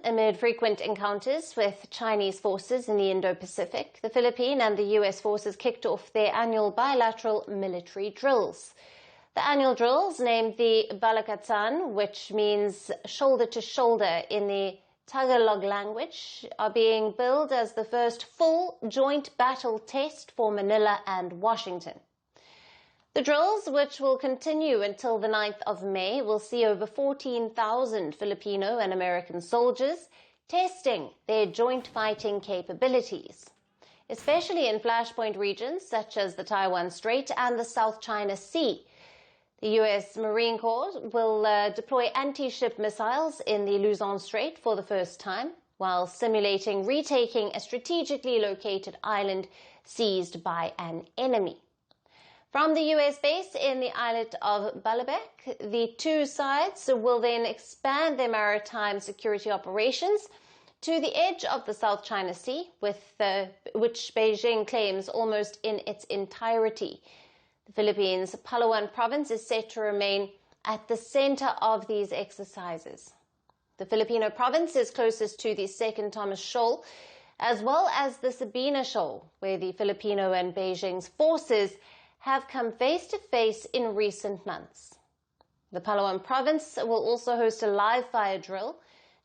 amid frequent encounters with Chinese forces in the Indo-Pacific, the Philippine and the US forces kicked off their annual bilateral military drills. The annual drills, named the Balikatan, which means shoulder to shoulder in the Tagalog language, are being billed as the first full joint battle test for Manila and Washington. The drills, which will continue until the 9th of May, will see over 14,000 Filipino and American soldiers testing their joint fighting capabilities, especially in flashpoint regions such as the Taiwan Strait and the South China Sea. The U.S. Marine Corps will deploy anti-ship missiles in the Luzon Strait for the first time, while simulating retaking a strategically located island seized by an enemy. From the U.S. base in the islet of Balabec, the two sides will then expand their maritime security operations to the edge of the South China Sea, which Beijing claims almost in its entirety. The Philippines' Palawan province is set to remain at the center of these exercises. The Filipino province is closest to the Second Thomas Shoal, as well as the Sabina Shoal, where the Filipino and Beijing's forces have come face-to-face in recent months. The Palawan province will also host a live-fire drill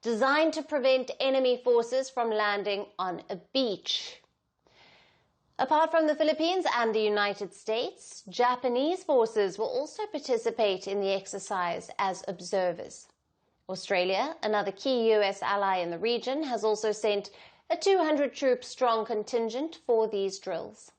designed to prevent enemy forces from landing on a beach. Apart from the Philippines and the United States, Japanese forces will also participate in the exercise as observers. Australia, another key U.S. ally in the region, has also sent a 200-troop-strong contingent for these drills.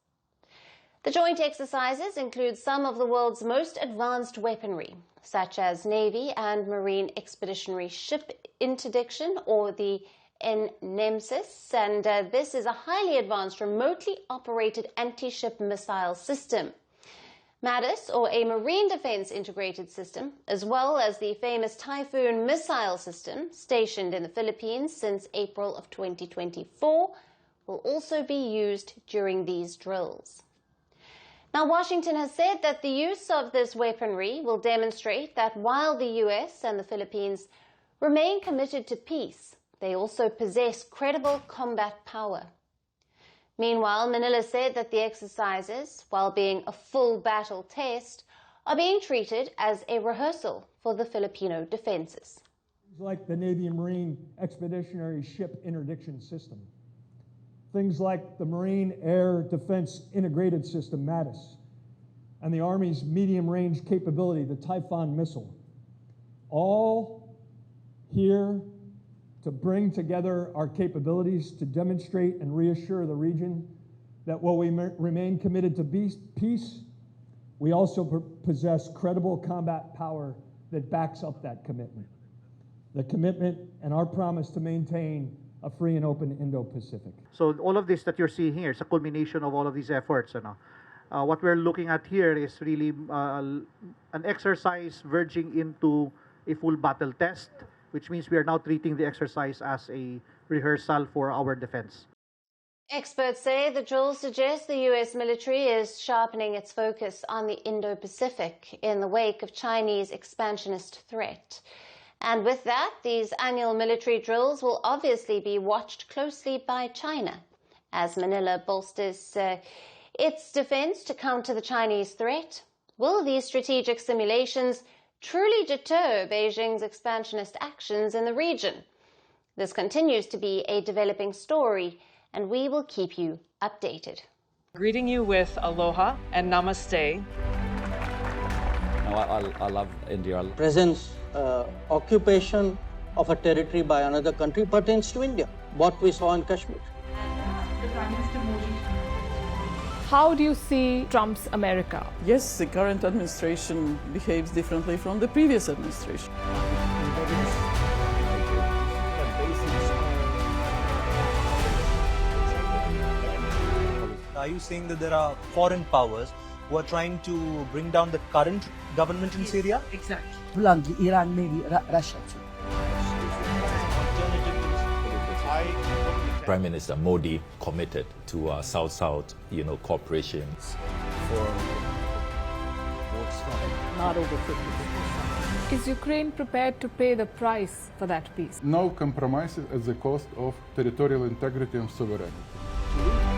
The joint exercises include some of the world's most advanced weaponry, such as Navy and Marine Expeditionary Ship Interdiction, or the NMESIS, and this is a highly advanced remotely operated anti-ship missile system. MADIS, or a Marine Defense Integrated System, as well as the famous Typhon missile system, stationed in the Philippines since April of 2024, will also be used during these drills. Now, Washington has said that the use of this weaponry will demonstrate that while the US and the Philippines remain committed to peace, they also possess credible combat power. Meanwhile, Manila said that the exercises, while being a full battle test, are being treated as a rehearsal for the Filipino defenses. Like the Navy and Marine Expeditionary Ship Interdiction System. Things like the Marine Air Defense Integrated System, MADIS, and the Army's medium-range capability, the Typhon missile, all here to bring together our capabilities to demonstrate and reassure the region that while we remain committed to peace, we also possess credible combat power that backs up that commitment. The commitment and our promise to maintain a free and open Indo-Pacific. So all of this that you're seeing here is a culmination of all of these efforts. What we're looking at here is really an exercise verging into a full battle test, which means we are now treating the exercise as a rehearsal for our defense. Experts say the drills suggest the U.S. military is sharpening its focus on the Indo-Pacific in the wake of Chinese expansionist threat. And with that, these annual military drills will obviously be watched closely by China, as Manila bolsters its defense to counter the Chinese threat. Will these strategic simulations truly deter Beijing's expansionist actions in the region? This continues to be a developing story, and we will keep you updated. Greeting you with aloha and namaste. I love India. Presence, occupation of a territory by another country pertains to India, what we saw in Kashmir. How do you see Trump's America? Yes, the current administration behaves differently from the previous administration. Are you saying that there are foreign powers who are trying to bring down the current government in Syria? Exactly. Bluntly, Iran, maybe Russia too. Prime Minister Modi committed to South-South, cooperation. Not over 50%. Is Ukraine prepared to pay the price for that peace? No compromises at the cost of territorial integrity and sovereignty.